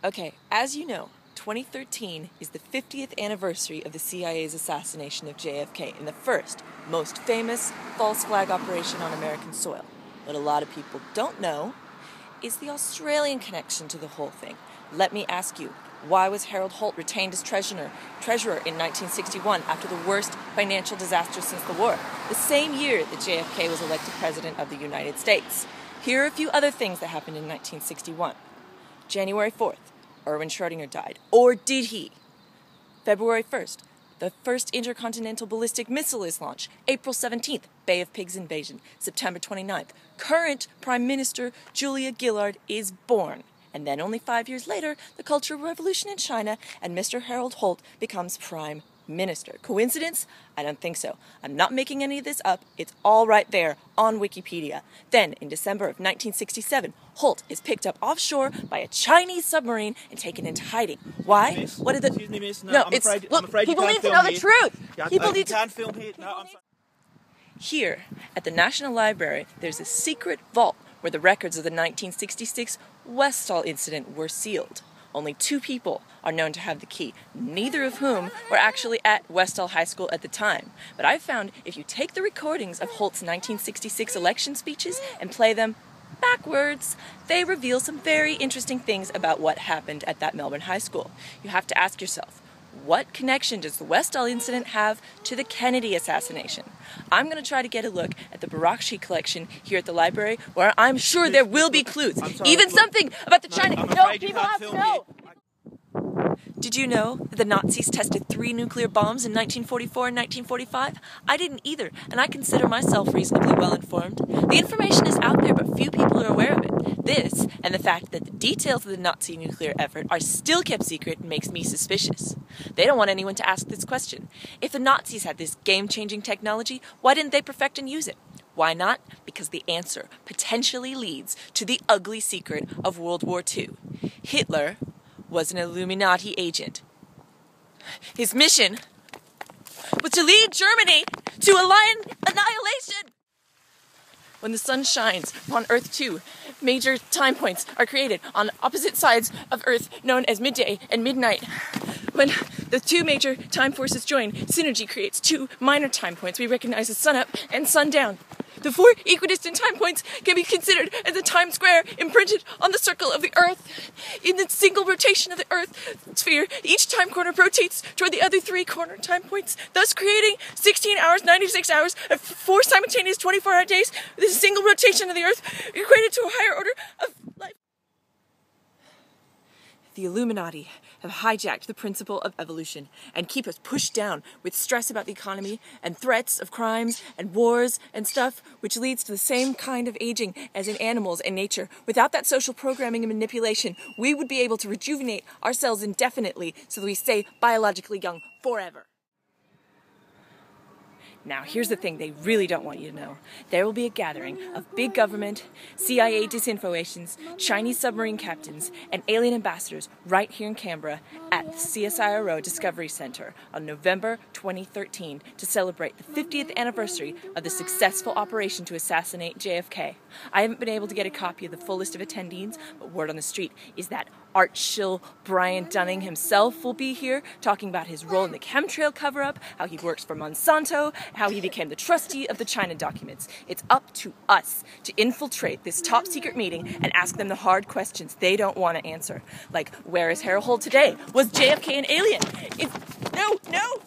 Okay, as you know, 2013 is the 50th anniversary of the CIA's assassination of JFK in the first, most famous false flag operation on American soil. What a lot of people don't know is the Australian connection to the whole thing. Let me ask you, why was Harold Holt retained as treasurer in 1961 after the worst financial disaster since the war, the same year that JFK was elected President of the United States? Here are a few other things that happened in 1961. January 4th, Erwin Schrödinger died. Or did he? February 1st, the first intercontinental ballistic missile is launched. April 17th, Bay of Pigs invasion. September 29th, current Prime Minister Julia Gillard is born. And then only 5 years later, the Cultural Revolution in China, and Mr. Harold Holt becomes Prime Minister. Coincidence? I don't think so. I'm not making any of this up. It's all right there on Wikipedia. Then, in December of 1967, Holt is picked up offshore by a Chinese submarine and taken into hiding. Why? Miss, What did the... Excuse me, miss. No, No, I'm it's... afraid, Look, I'm afraid people you need can't to know film the here. truth. People need to... can't film here. No, I'm sorry. Here, at the National Library, there's a secret vault where the records of the 1966 Westall incident were sealed. Only 2 people are known to have the key, neither of whom were actually at Westall High School at the time. But I've found if you take the recordings of Holt's 1966 election speeches and play them backwards, they reveal some very interesting things about what happened at that Melbourne high school. You have to ask yourself, what connection does the Westall incident have to the Kennedy assassination? I'm going to try to get a look at the Barakshi collection here at the library, where I'm sure there will be clues. Even something about the China... No, people have to know! Did you know that the Nazis tested 3 nuclear bombs in 1944 and 1945? I didn't either, and I consider myself reasonably well informed. The information is out there, but few people are aware of it. This, and the fact that the details of the Nazi nuclear effort are still kept secret, makes me suspicious. They don't want anyone to ask this question. If the Nazis had this game-changing technology, why didn't they perfect and use it? Why not? Because the answer potentially leads to the ugly secret of World War II. Hitler was an Illuminati agent. His mission was to lead Germany to annihilation. When the sun shines upon Earth 2, major time points are created on opposite sides of Earth, known as midday and midnight. When the 2 major time forces join, synergy creates 2 minor time points we recognize as sunup and sundown. The 4 equidistant time points can be considered as a time square imprinted on the circle of the Earth. In the single rotation of the Earth sphere, each time corner rotates toward the other 3 corner time points, thus creating 16 hours, 96 hours, 4 simultaneous 24-hour days. This single rotation of the Earth equated to a higher order of life. The Illuminati have hijacked the principle of evolution and keep us pushed down with stress about the economy and threats of crimes and wars and stuff, which leads to the same kind of aging as in animals and nature. Without that social programming and manipulation, we would be able to rejuvenate ourselves indefinitely so that we stay biologically young forever. Now, here's the thing they really don't want you to know. There will be a gathering of big government, CIA disinfo agents, Chinese submarine captains, and alien ambassadors right here in Canberra at the CSIRO Discovery Center on November 2013 to celebrate the 50th anniversary of the successful operation to assassinate JFK. I haven't been able to get a copy of the full list of attendees, but word on the street is that art shill Brian Dunning himself will be here, talking about his role in the chemtrail cover-up, how he works for Monsanto, how he became the trustee of the China documents. It's up to us to infiltrate this top-secret meeting and ask them the hard questions they don't want to answer. Like, where is Harold Holt today? Was JFK an alien? No!